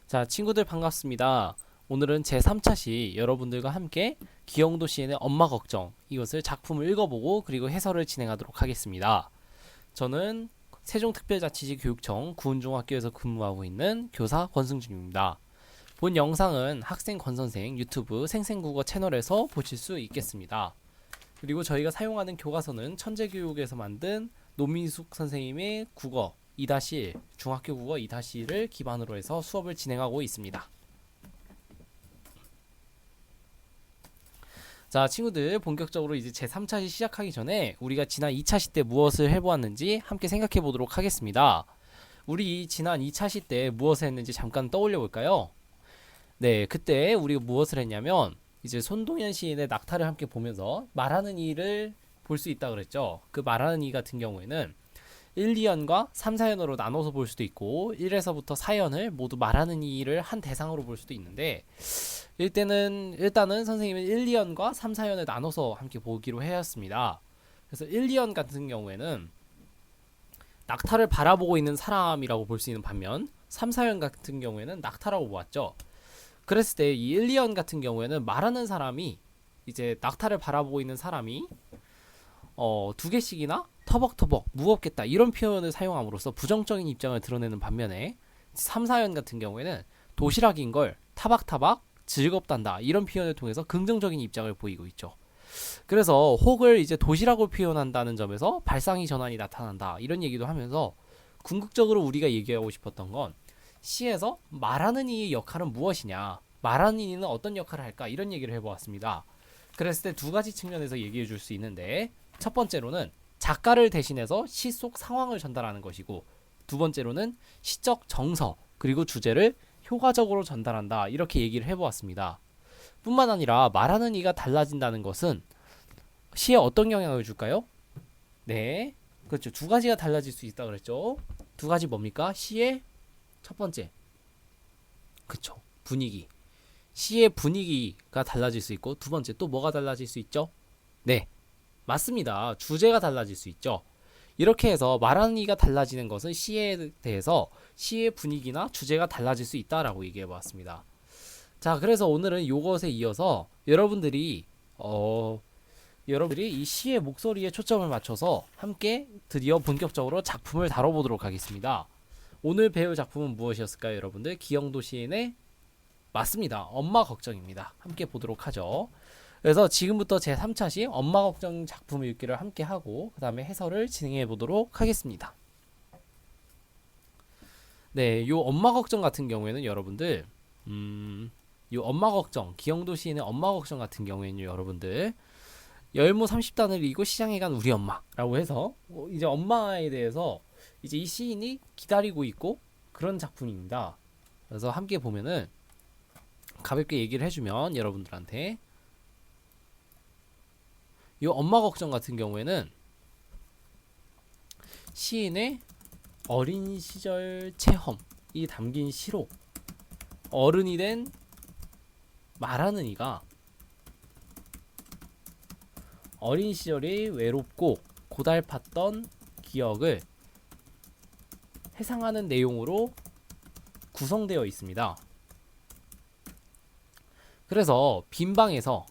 자, 친구들 반갑습니다. 오늘은 제3차 시 여러분들과 함께 기영도 시인의 엄마 걱정 이것을 작품을 읽어보고 그리고 해설을 진행하도록 하겠습니다. 저는 세종특별자치시 교육청 구운중학교에서 근무하고 있는 교사 권승준입니다. 본 영상은 학생 권선생 유튜브 생생국어 채널에서 보실 수 있겠습니다. 그리고 저희가 사용하는 교과서는 천재교육에서 만든 노민숙 선생님의 국어 2-1 중학교 국어 2-1을 기반으로 해서 수업을 진행하고 있습니다. 자, 친구들 본격적으로 이제 제3차 시 시작하기 전에 우리가 지난 2차 시 때 무엇을 해보았는지 함께 생각해 보도록 하겠습니다. 우리 지난 2차 시 때 무엇을 했는지 잠깐 떠올려 볼까요? 네, 그때 우리가 무엇을 했냐면 이제 손동현 시인의 낙타를 함께 보면서 말하는 이를 볼 수 있다 그랬죠. 그 말하는 이 같은 경우에는 1, 2연과 3, 4연으로 나눠서 볼 수도 있고 1에서부터 4연을 모두 말하는 이를 한 대상으로 볼 수도 있는데 일단은 선생님은 1, 2연과 3, 4연을 나눠서 함께 보기로 하였습니다. 그래서 1, 2연 같은 경우에는 낙타를 바라보고 있는 사람이라고 볼 수 있는 반면 3, 4연 같은 경우에는 낙타라고 보았죠. 그랬을 때 이 1, 2연 같은 경우에는 말하는 사람이 이제 낙타를 바라보고 있는 사람이 두 개씩이나 터벅터벅 무겁겠다 이런 표현을 사용함으로써 부정적인 입장을 드러내는 반면에 3, 4연 같은 경우에는 도시락인 걸 타박타박 즐겁단다 이런 표현을 통해서 긍정적인 입장을 보이고 있죠. 그래서 혹을 이제 도시락으로 표현한다는 점에서 발상의 전환이 나타난다 이런 얘기도 하면서 궁극적으로 우리가 얘기하고 싶었던 건 시에서 말하는 이의 역할은 무엇이냐, 말하는 이는 어떤 역할을 할까 이런 얘기를 해보았습니다. 그랬을 때 두 가지 측면에서 얘기해 줄 수 있는데 첫 번째로는 작가를 대신해서 시 속 상황을 전달하는 것이고 두 번째로는 시적 정서 그리고 주제를 효과적으로 전달한다 이렇게 얘기를 해보았습니다. 뿐만 아니라 말하는 이가 달라진다는 것은 시에 어떤 영향을 줄까요? 네, 그렇죠. 두 가지가 달라질 수 있다 그랬죠. 두 가지 뭡니까? 시의 첫 번째, 그쵸, 분위기. 시의 분위기가 달라질 수 있고 두 번째 또 뭐가 달라질 수 있죠? 네, 맞습니다. 주제가 달라질 수 있죠. 이렇게 해서 말하는 이가 달라지는 것은 시에 대해서 시의 분위기나 주제가 달라질 수 있다라고 얘기해 보았습니다. 자, 그래서 오늘은 이것에 이어서 여러분들이 이 시의 목소리에 초점을 맞춰서 함께 드디어 본격적으로 작품을 다뤄보도록 하겠습니다. 오늘 배울 작품은 무엇이었을까요, 여러분들? 기영도 시인의 맞습니다. 엄마 걱정입니다. 함께 보도록 하죠. 그래서 지금부터 제3차 시 엄마 걱정 작품 읽기를 함께 하고 그 다음에 해설을 진행해 보도록 하겠습니다. 네, 요 엄마 걱정 같은 경우에는 여러분들 요 엄마 걱정, 기영도 시인의 엄마 걱정 같은 경우에는 여러분들 열무 30단을 이고 시장에 간 우리 엄마라고 해서 이제 엄마에 대해서 이제 이 시인이 기다리고 있고 그런 작품입니다. 그래서 함께 보면은 가볍게 얘기를 해주면 여러분들한테 이 엄마 걱정 같은 경우에는 시인의 어린 시절 체험이 담긴 시로 어른이 된 말하는 이가 어린 시절이 외롭고 고달팠던 기억을 회상하는 내용으로 구성되어 있습니다. 그래서 빈방에서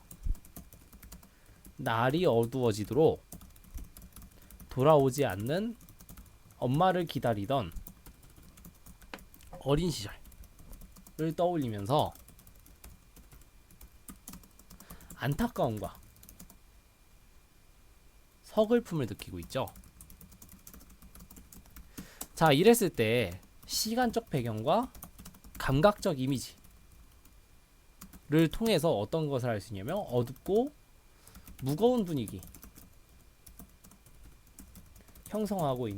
날이 어두워지도록 돌아오지 않는 엄마를 기다리던 어린 시절을 떠올리면서 안타까움과 서글픔을 느끼고 있죠. 자, 이랬을 때 시간적 배경과 감각적 이미지를 통해서 어떤 것을 할 수 있냐면 어둡고 무거운 분위기 형성하고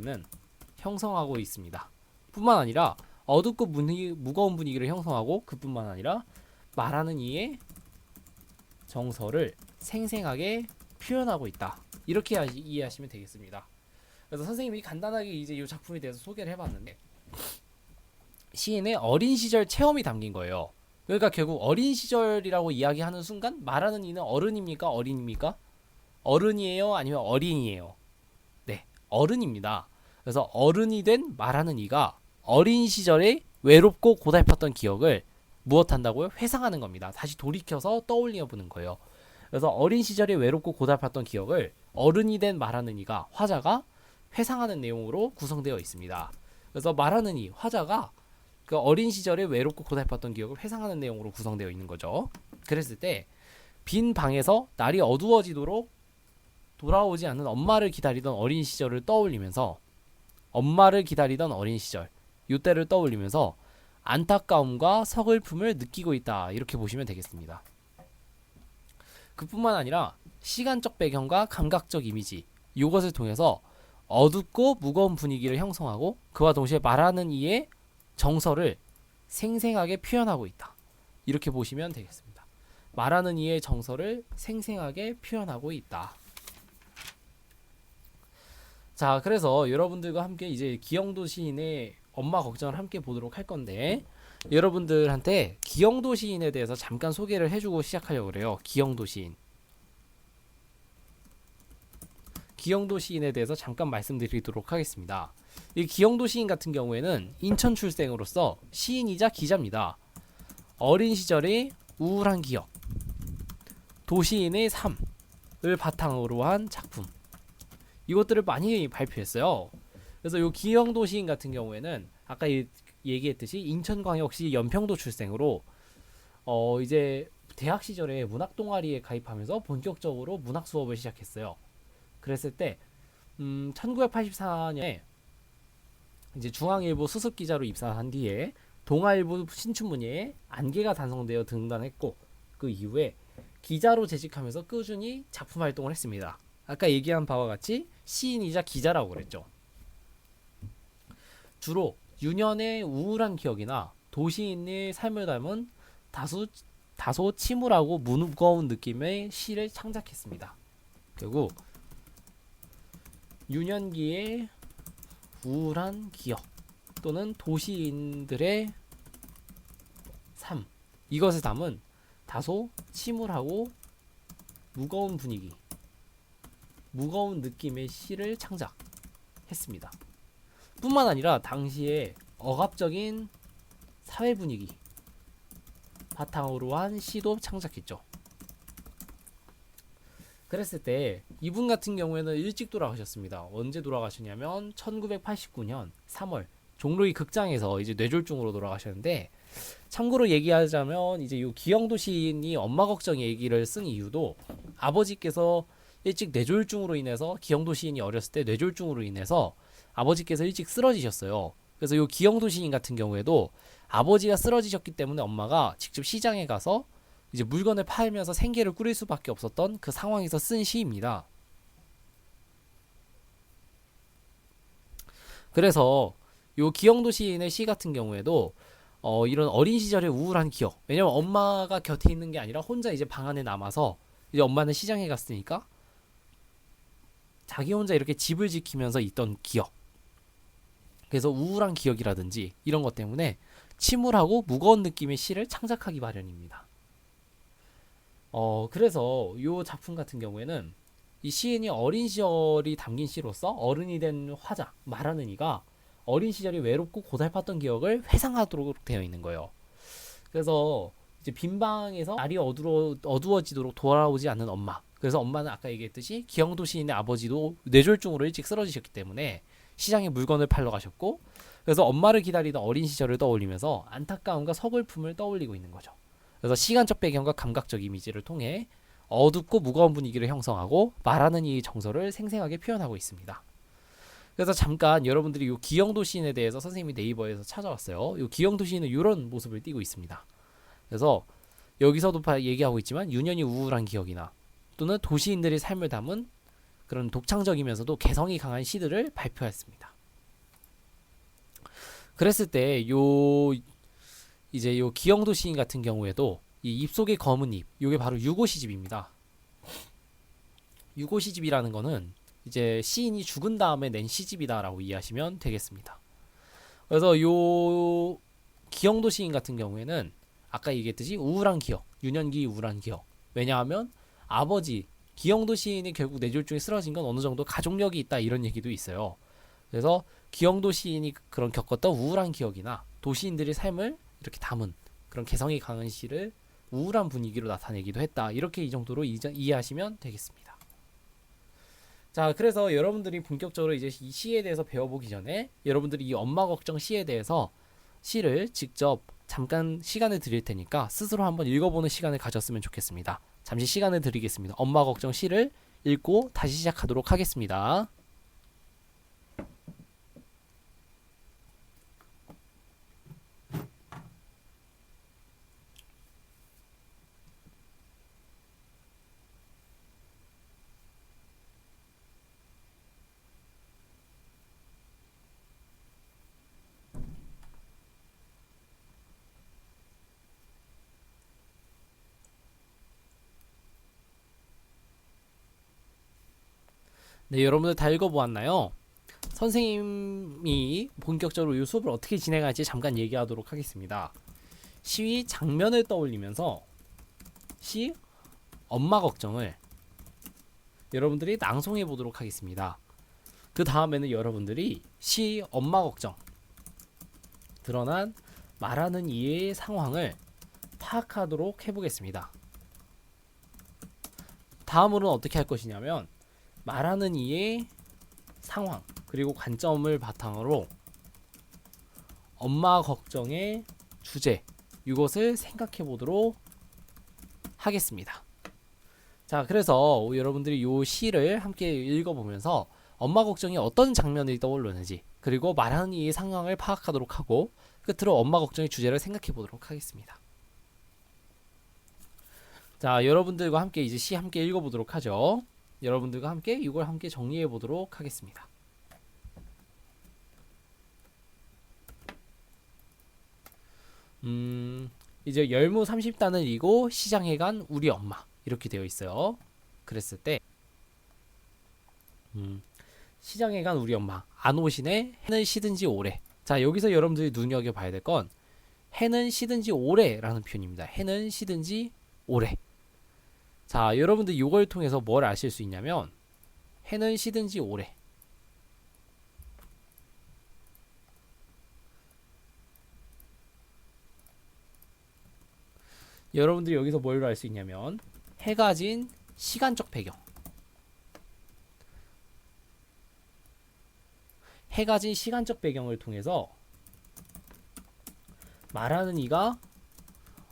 있습니다. 뿐만 아니라 어둡고 무거운 분위기를 형성하고 그뿐만 아니라 말하는 이의 정서를 생생하게 표현하고 있다. 이렇게 이해하시면 되겠습니다. 그래서 선생님이 간단하게 이제 이 작품에 대해서 소개를 해봤는데 시인의 어린 시절 체험이 담긴 거예요. 그러니까 결국 어린 시절이라고 이야기하는 순간 말하는 이는 어른입니까? 어린입니까? 어른이에요? 아니면 어린이에요? 네, 어른입니다. 그래서 어른이 된 말하는 이가 어린 시절의 외롭고 고달팠던 기억을 무엇한다고요? 회상하는 겁니다. 다시 돌이켜서 떠올려 보는 거예요. 그래서 어린 시절에 외롭고 고달팠던 기억을 어른이 된 말하는 이가 화자가 회상하는 내용으로 구성되어 있습니다. 그래서 말하는 이 화자가 그 어린 시절에 외롭고 고달팠던 기억을 회상하는 내용으로 구성되어 있는 거죠. 그랬을 때 빈 방에서 날이 어두워지도록 돌아오지 않는 엄마를 기다리던 어린 시절을 떠올리면서 엄마를 기다리던 어린 시절 이때를 떠올리면서 안타까움과 서글픔을 느끼고 있다. 이렇게 보시면 되겠습니다. 그뿐만 아니라 시간적 배경과 감각적 이미지 이것을 통해서 어둡고 무거운 분위기를 형성하고 그와 동시에 말하는 이의 정서를 생생하게 표현하고 있다. 이렇게 보시면 되겠습니다. 말하는 이의 정서를 생생하게 표현하고 있다. 자, 그래서 여러분들과 함께 이제 기영도 시인의 엄마 걱정을 함께 보도록 할 건데 여러분들한테 기영도 시인에 대해서 잠깐 소개를 해주고 시작하려고 그래요. 기영도 시인. 기영도 시인에 대해서 잠깐 말씀드리도록 하겠습니다. 이 기영도 시인 같은 경우에는 인천 출생으로서 시인이자 기자입니다. 어린 시절의 우울한 기억, 도시인의 삶을 바탕으로 한 작품 이것들을 많이 발표했어요. 그래서 이 기영도 시인 같은 경우에는 아까 얘기했듯이 인천광역시 연평도 출생으로 이제 대학 시절에 문학 동아리에 가입하면서 본격적으로 문학 수업을 시작했어요. 그랬을 때 1984년에 이제 중앙일보 수습 기자로 입사한 뒤에 동아일보 신춘문예에 안개가 단성되어 등단했고 그 이후에 기자로 재직하면서 꾸준히 작품 활동을 했습니다. 아까 얘기한 바와 같이 시인이자 기자라고 그랬죠. 주로 유년의 우울한 기억이나 도시인의 삶을 담은 다소 침울하고 무거운 느낌의 시를 창작했습니다. 결국 유년기의 우울한 기억 또는 도시인들의 삶 이것을 담은 다소 침울하고 무거운 분위기 무거운 느낌의 시를 창작했습니다. 뿐만 아니라 당시에 억압적인 사회 분위기 바탕으로 한 시도 창작했죠. 그랬을 때 이분 같은 경우에는 일찍 돌아가셨습니다. 언제 돌아가셨냐면 1989년 3월 종로의 극장에서 이제 뇌졸중으로 돌아가셨는데 참고로 얘기하자면 이제 이 기영도 시인이 엄마 걱정 얘기를 쓴 이유도 아버지께서 일찍 뇌졸중으로 인해서 기영도 시인이 어렸을 때 뇌졸중으로 인해서 아버지께서 일찍 쓰러지셨어요. 그래서 이 기영도 시인 같은 경우에도 아버지가 쓰러지셨기 때문에 엄마가 직접 시장에 가서 이제 물건을 팔면서 생계를 꾸릴 수밖에 없었던 그 상황에서 쓴 시입니다. 그래서 요 기영도 시인의 시 같은 경우에도 이런 어린 시절의 우울한 기억 왜냐면 엄마가 곁에 있는 게 아니라 혼자 이제 방 안에 남아서 이제 엄마는 시장에 갔으니까 자기 혼자 이렇게 집을 지키면서 있던 기억 그래서 우울한 기억이라든지 이런 것 때문에 침울하고 무거운 느낌의 시를 창작하기 마련입니다. 그래서 이 작품 같은 경우에는 이 시인이 어린 시절이 담긴 시로서 어른이 된 화자 말하는 이가 어린 시절이 외롭고 고달팠던 기억을 회상하도록 되어 있는 거예요. 그래서 이제 빈방에서 날이 어두워지도록 돌아오지 않는 엄마. 그래서 엄마는 아까 얘기했듯이 기영도 시인의 아버지도 뇌졸중으로 일찍 쓰러지셨기 때문에 시장에 물건을 팔러 가셨고 그래서 엄마를 기다리던 어린 시절을 떠올리면서 안타까움과 서글픔을 떠올리고 있는 거죠. 그래서 시간적 배경과 감각적 이미지를 통해 어둡고 무거운 분위기를 형성하고 말하는 이 정서를 생생하게 표현하고 있습니다. 그래서 잠깐 여러분들이 이 기영도 시인에 대해서 선생님이 네이버에서 찾아왔어요. 이 기영도 시인은 이런 모습을 띠고 있습니다. 그래서 여기서도 얘기하고 있지만 유년이 우울한 기억이나 또는 도시인들의 삶을 담은 그런 독창적이면서도 개성이 강한 시들을 발표했습니다. 그랬을 때 이제 요 기영도 시인 같은 경우에도 이 입속의 검은 잎, 요게 바로 유고시집입니다. 유고시집이라는 거는 이제 시인이 죽은 다음에 낸 시집이다라고 이해하시면 되겠습니다. 그래서 요 기영도 시인 같은 경우에는 아까 얘기했듯이 우울한 기억, 유년기 우울한 기억. 왜냐하면 아버지 기영도 시인이 결국 뇌졸중에 쓰러진 건 어느 정도 가족력이 있다 이런 얘기도 있어요. 그래서 기영도 시인이 그런 겪었던 우울한 기억이나 도시인들의 삶을 이렇게 담은 그런 개성이 강한 시를 우울한 분위기로 나타내기도 했다. 이렇게 이 정도로 이해하시면 되겠습니다. 자, 그래서 여러분들이 본격적으로 이제 이 시에 대해서 배워보기 전에 여러분들이 이 엄마 걱정 시에 대해서 시를 직접 잠깐 시간을 드릴 테니까 스스로 한번 읽어보는 시간을 가졌으면 좋겠습니다. 잠시 시간을 드리겠습니다. 엄마 걱정 시를 읽고 다시 시작하도록 하겠습니다. 네, 여러분들 다 읽어보았나요? 선생님이 본격적으로 이 수업을 어떻게 진행할지 잠깐 얘기하도록 하겠습니다. 시위 장면을 떠올리면서 시 엄마 걱정을 여러분들이 낭송해 보도록 하겠습니다. 그 다음에는 여러분들이 시 엄마 걱정 드러난 말하는 이의 상황을 파악하도록 해보겠습니다. 다음으로는 어떻게 할 것이냐면 말하는 이의 상황 그리고 관점을 바탕으로 엄마 걱정의 주제 이것을 생각해 보도록 하겠습니다. 자, 그래서 여러분들이 이 시를 함께 읽어보면서 엄마 걱정이 어떤 장면이 떠오르는지 그리고 말하는 이의 상황을 파악하도록 하고 끝으로 엄마 걱정의 주제를 생각해 보도록 하겠습니다. 자, 여러분들과 함께 이제 시 함께 읽어보도록 하죠. 여러분들과 함께 이걸 함께 정리해 보도록 하겠습니다. 이제 열무 30단을 이고 시장에 간 우리 엄마 이렇게 되어 있어요. 그랬을 때 시장에 간 우리 엄마 안 오시네 해는 시든지 오래. 자, 여기서 여러분들이 눈여겨봐야 될 건 해는 시든지 오래라는 표현입니다. 해는 시든지 오래. 자, 여러분들 이걸 통해서 뭘 아실 수 있냐면 해는 시든지 오래 여러분들이 여기서 뭘 알 수 있냐면 해가 진 시간적 배경 해가 진 시간적 배경을 통해서 말하는 이가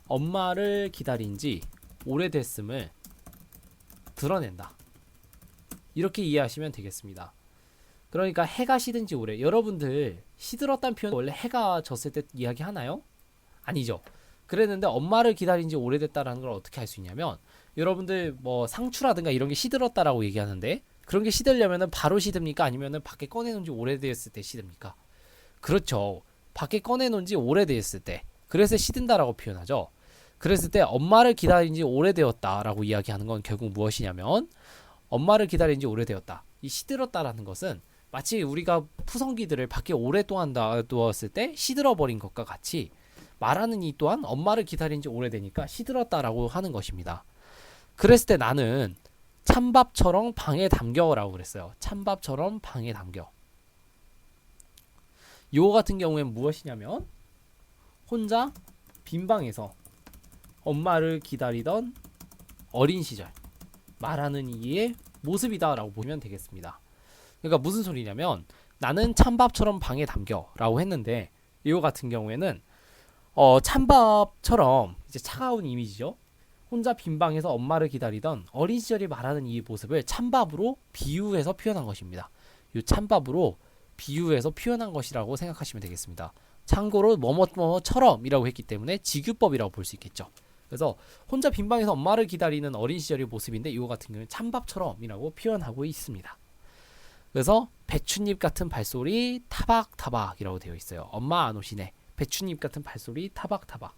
엄마를 기다린 지 오래됐음을 드러낸다. 이렇게 이해하시면 되겠습니다. 그러니까 해가 시든지 오래. 여러분들 시들었다는 표현 원래 해가 졌을 때 이야기하나요? 아니죠. 그랬는데 엄마를 기다린 지 오래됐다라는 걸 어떻게 할 수 있냐면 여러분들 뭐 상추라든가 이런 게 시들었다라고 얘기하는데 그런 게 시들려면은 바로 시듭니까? 아니면은 밖에 꺼내놓은 지 오래됐을 때 시듭니까? 그렇죠. 밖에 꺼내놓은 지 오래됐을 때. 그래서 시든다라고 표현하죠. 그랬을 때 엄마를 기다린 지 오래되었다라고 이야기하는 건 결국 무엇이냐면 엄마를 기다린 지 오래되었다. 이 시들었다라는 것은 마치 우리가 푸성기들을 밖에 오랫동안 놔두었을 때 시들어버린 것과 같이 말하는 이 또한 엄마를 기다린 지 오래되니까 시들었다라고 하는 것입니다. 그랬을 때 나는 찬밥처럼 방에 담겨라고 그랬어요. 찬밥처럼 방에 담겨. 요거 같은 경우엔 무엇이냐면 혼자 빈 방에서 엄마를 기다리던 어린 시절 말하는 이의 모습이다 라고 보면 되겠습니다. 그러니까 무슨 소리냐면 나는 찬밥처럼 방에 담겨 라고 했는데 이거 같은 경우에는 찬밥처럼 이제 차가운 이미지죠. 혼자 빈 방에서 엄마를 기다리던 어린 시절이 말하는 이 모습을 찬밥으로 비유해서 표현한 것입니다. 이 찬밥으로 비유해서 표현한 것이라고 생각하시면 되겠습니다. 참고로 뭐뭐뭐처럼 이라고 했기 때문에 직유법이라고 볼 수 있겠죠. 그래서 혼자 빈방에서 엄마를 기다리는 어린 시절의 모습인데 이거 같은 경우는 찬밥처럼이라고 표현하고 있습니다. 그래서 배춧잎 같은 발소리 타박타박이라고 되어 있어요. 엄마 안 오시네. 배춧잎 같은 발소리 타박타박.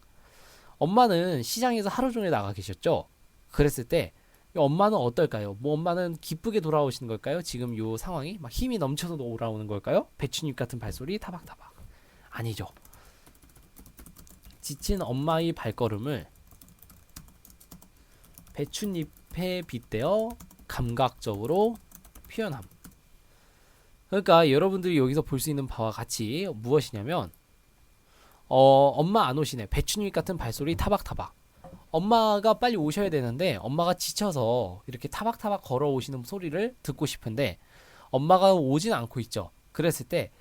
엄마는 시장에서 하루 종일 나가 계셨죠. 그랬을 때 엄마는 어떨까요? 뭐 엄마는 기쁘게 돌아오시는 걸까요? 지금 이 상황이 막 힘이 넘쳐서 돌아오는 걸까요? 배춧잎 같은 발소리 타박타박. 아니죠. 지친 엄마의 발걸음을 배춧잎에 빗대어 감각적으로 표현함. 그러니까 여러분들이 여기서 볼 수 있는 바와 같이 무엇이냐면 엄마 안 오시네. 배춧잎 같은 발소리 타박타박. 엄마가 빨리 오셔야 되는데 엄마가 지쳐서 이렇게 타박타박 걸어오시는 소리를 듣고 싶은데 엄마가 오진 않고 있죠. 그랬을 때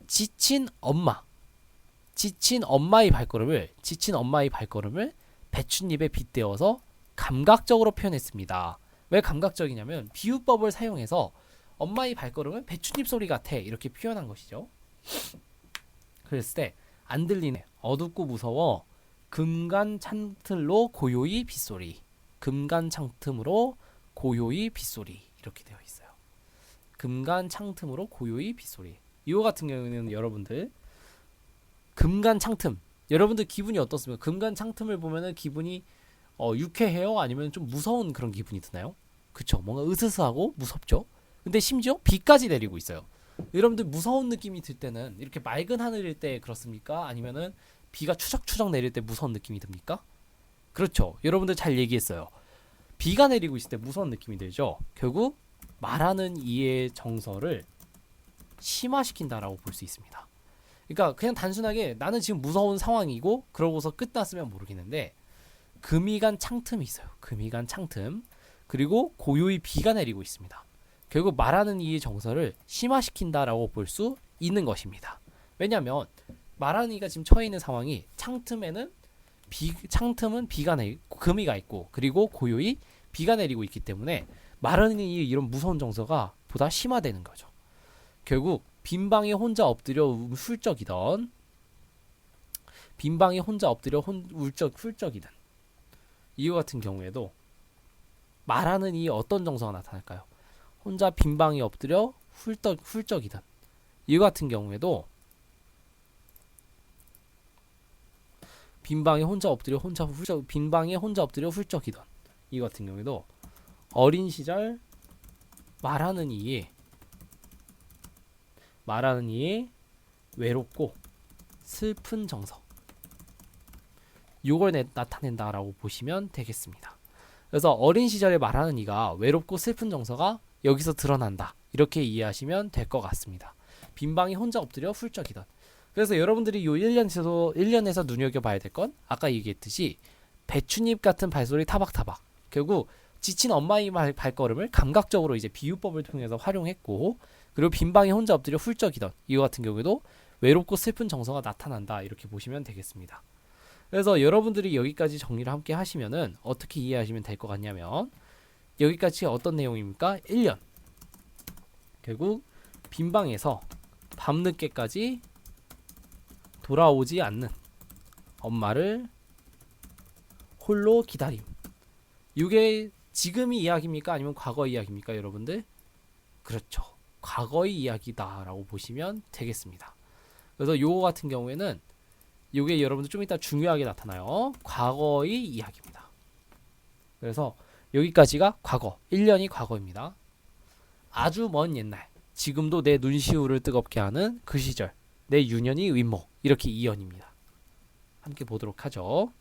지친 엄마의 발걸음을 배춧잎에 빗대어서 감각적으로 표현했습니다. 왜 감각적이냐면 비유법을 사용해서 엄마의 발걸음은 배춧잎 소리 같아 이렇게 표현한 것이죠. 그랬을 때 안 들리네. 어둡고 무서워. 금간 창틀로 고요히 빗소리. 금간 창틈으로 고요히 빗소리. 이렇게 되어 있어요. 금간 창틈으로 고요히 빗소리. 이거 같은 경우에는 여러분들 금간 창틈. 여러분들 기분이 어떻습니까? 금간 창틈을 보면은 기분이 유쾌해요? 아니면 좀 무서운 그런 기분이 드나요? 그쵸? 뭔가 으스스하고 무섭죠? 근데 심지어 비까지 내리고 있어요. 여러분들 무서운 느낌이 들 때는 이렇게 맑은 하늘일 때 그렇습니까? 아니면은 비가 추적추적 내릴 때 무서운 느낌이 듭니까? 그렇죠. 여러분들 잘 얘기했어요. 비가 내리고 있을 때 무서운 느낌이 들죠. 결국 말하는 이의 정서를 심화시킨다라고 볼 수 있습니다. 그러니까 그냥 단순하게 나는 지금 무서운 상황이고 그러고서 끝났으면 모르겠는데 금이 간 창틈이 있어요. 금이 간 창틈. 그리고 고요히 비가 내리고 있습니다. 결국 말하는 이의 정서를 심화시킨다라고 볼 수 있는 것입니다. 왜냐하면 말하는 이가 지금 처해 있는 상황이 창틈은 비가 금이 가 있고 그리고 고요히 비가 내리고 있기 때문에 말하는 이의 이런 무서운 정서가 보다 심화되는 거죠. 결국 빈방에 혼자 엎드려 훌쩍이던 훌쩍이던 이와 같은 경우에도 말하는 이 어떤 정서가 나타날까요? 혼자 빈방에 엎드려 훌쩍이던 이와 같은 경우에도 빈방에 혼자 엎드려 훌쩍이던 이 같은 경우에도 어린 시절 말하는 이의 외롭고 슬픈 정서 요걸 나타낸다라고 보시면 되겠습니다. 그래서 어린 시절에 말하는 이가 외롭고 슬픈 정서가 여기서 드러난다 이렇게 이해하시면 될 것 같습니다. 빈방에 혼자 엎드려 훌쩍이던. 그래서 여러분들이 요 1년에서 눈여겨봐야 될 건 아까 얘기했듯이 배춧잎 같은 발소리 타박타박. 결국 지친 엄마의 발걸음을 감각적으로 이제 비유법을 통해서 활용했고, 그리고 빈방에 혼자 엎드려 훌쩍이던 이거 같은 경우에도 외롭고 슬픈 정서가 나타난다 이렇게 보시면 되겠습니다. 그래서 여러분들이 여기까지 정리를 함께 하시면은 어떻게 이해하시면 될 것 같냐면 여기까지 어떤 내용입니까? 1년. 결국 빈방에서 밤늦게까지 돌아오지 않는 엄마를 홀로 기다림. 이게 지금의 이야기입니까? 아니면 과거의 이야기입니까, 여러분들? 그렇죠. 과거의 이야기다라고 보시면 되겠습니다. 그래서 요거 같은 경우에는 요게 여러분들 좀 이따 중요하게 나타나요. 과거의 이야기입니다. 그래서 여기까지가 과거, 1년이 과거입니다. 아주 먼 옛날, 지금도 내 눈시울을 뜨겁게 하는 그 시절, 내 유년이 윗목, 이렇게 2연입니다. 함께 보도록 하죠.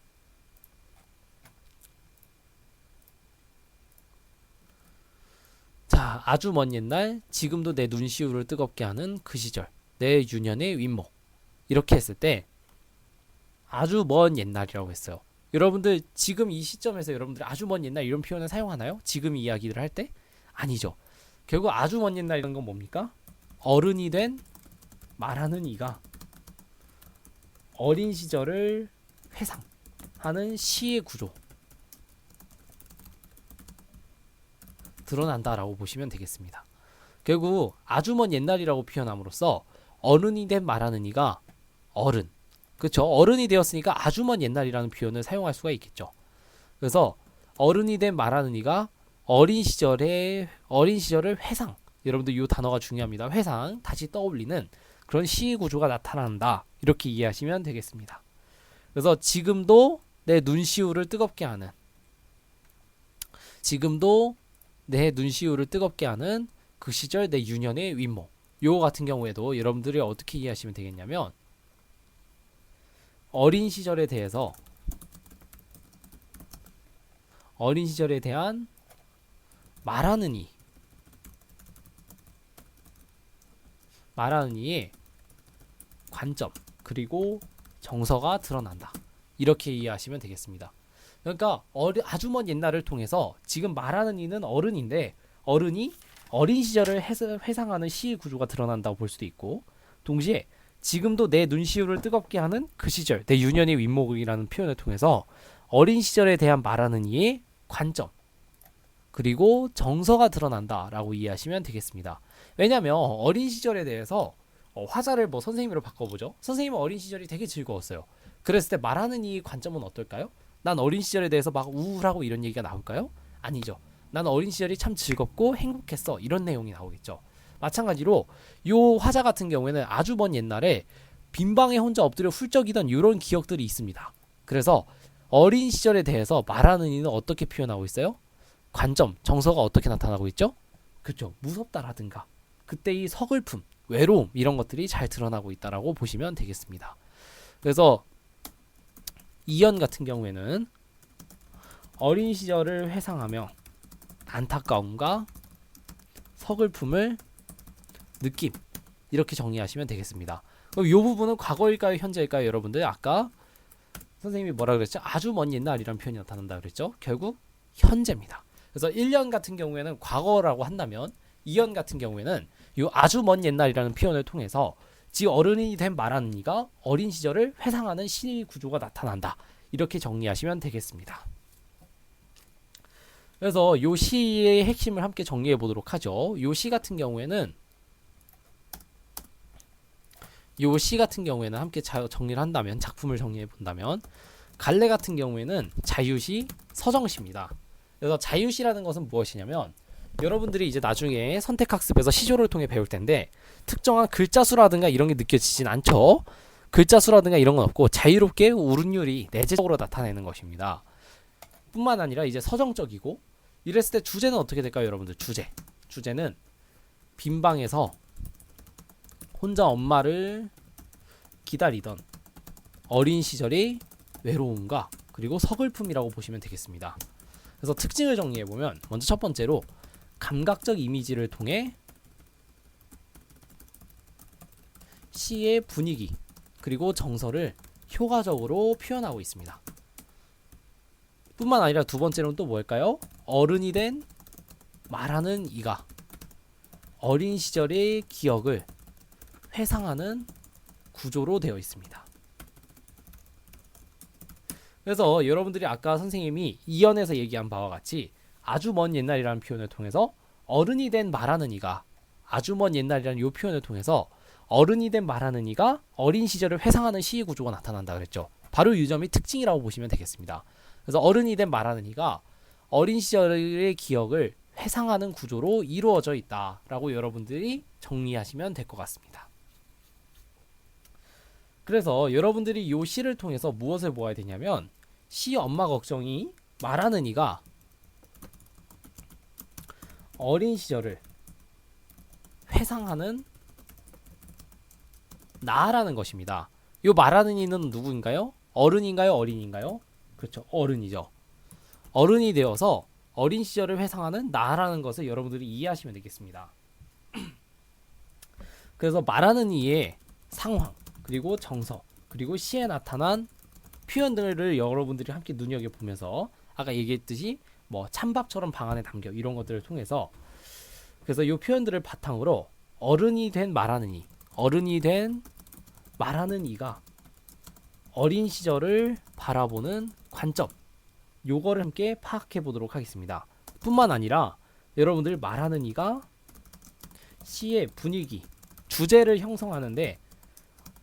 자, 아주 먼 옛날, 지금도 내 눈시울을 뜨겁게 하는 그 시절, 내 유년의 윗목. 이렇게 했을 때 아주 먼 옛날이라고 했어요. 여러분들 지금 이 시점에서 여러분들이 아주 먼 옛날 이런 표현을 사용하나요? 지금 이야기를 할 때? 아니죠. 결국 아주 먼 옛날이라는 건 뭡니까? 어른이 된 말하는 이가 어린 시절을 회상하는 시의 구조 드러난다라고 보시면 되겠습니다. 결국 아주 먼 옛날이라고 표현함으로써 어른이 된 말하는 이가 어른, 그렇죠? 어른이 되었으니까 아주 먼 옛날이라는 표현을 사용할 수가 있겠죠. 그래서 어른이 된 말하는 이가 어린 시절을 회상, 여러분들 이 단어가 중요합니다. 회상, 다시 떠올리는 그런 시의 구조가 나타난다. 이렇게 이해하시면 되겠습니다. 그래서 지금도 내 눈시울을 뜨겁게 하는 그 시절 내 유년의 윗목. 요거 같은 경우에도 여러분들이 어떻게 이해하시면 되겠냐면 어린 시절에 대한 말하는 이의 관점 그리고 정서가 드러난다. 이렇게 이해하시면 되겠습니다. 그러니까 아주 먼 옛날을 통해서 지금 말하는 이는 어른인데 어른이 어린 시절을 회상하는 시의 구조가 드러난다고 볼 수도 있고, 동시에 지금도 내 눈시울을 뜨겁게 하는 그 시절, 내 유년의 윗목이라는 표현을 통해서 어린 시절에 대한 말하는 이의 관점 그리고 정서가 드러난다라고 이해하시면 되겠습니다. 왜냐하면 어린 시절에 대해서 화자를 뭐 선생님으로 바꿔보죠. 선생님은 어린 시절이 되게 즐거웠어요. 그랬을 때 말하는 이 관점은 어떨까요? 난 어린 시절에 대해서 막 우울하고 이런 얘기가 나올까요? 아니죠. 난 어린 시절이 참 즐겁고 행복했어, 이런 내용이 나오겠죠. 마찬가지로 요 화자 같은 경우에는 아주 먼 옛날에 빈방에 혼자 엎드려 훌쩍이던 이런 기억들이 있습니다. 그래서 어린 시절에 대해서 말하는 이는 어떻게 표현하고 있어요? 관점, 정서가 어떻게 나타나고 있죠? 그렇죠. 무섭다라든가 그때의 서글픔, 외로움 이런 것들이 잘 드러나고 있다라고 보시면 되겠습니다. 그래서 이연 같은 경우에는 어린 시절을 회상하며 안타까움과 서글픔을 느낌, 이렇게 정리하시면 되겠습니다. 그럼 이 부분은 과거일까요, 현재일까요? 여러분들 아까 선생님이 뭐라 그랬죠? 아주 먼 옛날이라는 표현이 나타난다 그랬죠? 결국 현재입니다. 그래서 1년 같은 경우에는 과거라고 한다면 2년 같은 경우에는 이 아주 먼 옛날이라는 표현을 통해서 지금 어른이 된 말하는 이가 어린 시절을 회상하는 시 구조가 나타난다. 이렇게 정리하시면 되겠습니다. 그래서 이 시의 핵심을 함께 정리해 보도록 하죠. 이 시 같은 경우에는 함께 정리를 한다면, 작품을 정리해 본다면, 갈래 같은 경우에는 자유시, 서정시입니다. 그래서 자유시라는 것은 무엇이냐면, 여러분들이 이제 나중에 선택학습에서 시조를 통해 배울 텐데 특정한 글자수라든가 이런 게 느껴지진 않죠. 글자수라든가 이런 건 없고 자유롭게 울음률이 내재적으로 나타내는 것입니다. 뿐만 아니라 이제 서정적이고, 이랬을 때 주제는 어떻게 될까요, 여러분들? 주제는 빈방에서 혼자 엄마를 기다리던 어린 시절의 외로움과 그리고 서글픔이라고 보시면 되겠습니다. 그래서 특징을 정리해보면, 먼저 첫 번째로 감각적 이미지를 통해 시의 분위기 그리고 정서를 효과적으로 표현하고 있습니다. 뿐만 아니라 두 번째로는 또 뭘까요? 어른이 된 말하는 이가 어린 시절의 기억을 회상하는 구조로 되어 있습니다. 그래서 여러분들이 아까 선생님이 이연에서 얘기한 바와 같이 아주 먼 옛날이라는 표현을 통해서 어른이 된 말하는 이가, 아주 먼 옛날이라는 이 표현을 통해서 어른이 된 말하는 이가 어린 시절을 회상하는 시의 구조가 나타난다 그랬죠. 바로 이 점이 특징이라고 보시면 되겠습니다. 그래서 어른이 된 말하는 이가 어린 시절의 기억을 회상하는 구조로 이루어져 있다라고 여러분들이 정리하시면 될 것 같습니다. 그래서 여러분들이 이 시를 통해서 무엇을 보아야 되냐면, 시 엄마 걱정이 말하는 이가 어린 시절을 회상하는 나라는 것입니다. 이 말하는 이는 누구인가요? 어른인가요? 어린인가요? 그렇죠. 어른이죠. 어른이 되어서 어린 시절을 회상하는 나라는 것을 여러분들이 이해하시면 되겠습니다. 그래서 말하는 이의 상황, 그리고 정서, 그리고 시에 나타난 표현들을 여러분들이 함께 눈여겨보면서 아까 얘기했듯이 뭐 찬밥처럼 방 안에 담겨 이런 것들을 통해서, 그래서 이 표현들을 바탕으로 어른이 된 말하는 이가 어린 시절을 바라보는 관점, 요거를 함께 파악해 보도록 하겠습니다. 뿐만 아니라 여러분들 말하는 이가 시의 분위기, 주제를 형성하는데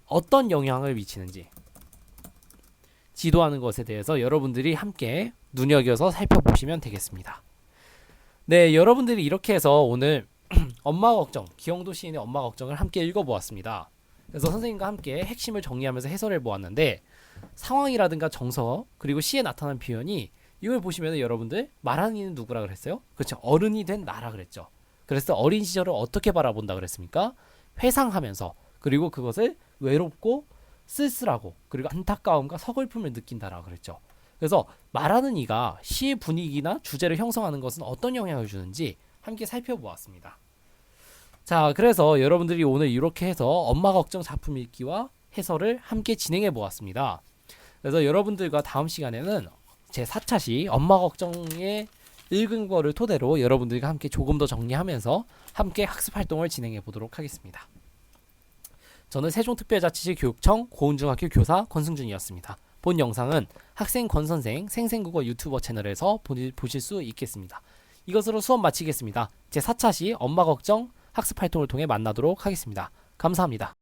어떤 영향을 미치는지 지도하는 것에 대해서 여러분들이 함께 눈여겨서 살펴보시면 되겠습니다. 네, 여러분들이 이렇게 해서 오늘 엄마 걱정, 기영도 시인의 엄마 걱정을 함께 읽어보았습니다. 그래서 선생님과 함께 핵심을 정리하면서 해설해 보았는데, 상황이라든가 정서 그리고 시에 나타난 표현이, 이걸 보시면 여러분들 말하는 이는 누구라 그랬어요? 그렇죠. 어른이 된 나라 그랬죠. 그래서 어린 시절을 어떻게 바라본다 그랬습니까? 회상하면서, 그리고 그것을 외롭고 쓸쓸하고 그리고 안타까움과 서글픔을 느낀다라고 그랬죠. 그래서 말하는 이가 시의 분위기나 주제를 형성하는 것은 어떤 영향을 주는지 함께 살펴보았습니다. 자, 그래서 여러분들이 오늘 이렇게 해서 엄마 걱정 작품 읽기와 해설을 함께 진행해 보았습니다. 그래서 여러분들과 다음 시간에는 제 4차 시 엄마 걱정에 읽은 거를 토대로 여러분들과 함께 조금 더 정리하면서 함께 학습 활동을 진행해 보도록 하겠습니다. 저는 세종특별자치시 교육청 고운중학교 교사 권승준이었습니다. 본 영상은 학생 권선생 생생국어 유튜버 채널에서 보실 수 있겠습니다. 이것으로 수업 마치겠습니다. 제 4차 시 엄마 걱정 학습 활동을 통해 만나도록 하겠습니다. 감사합니다.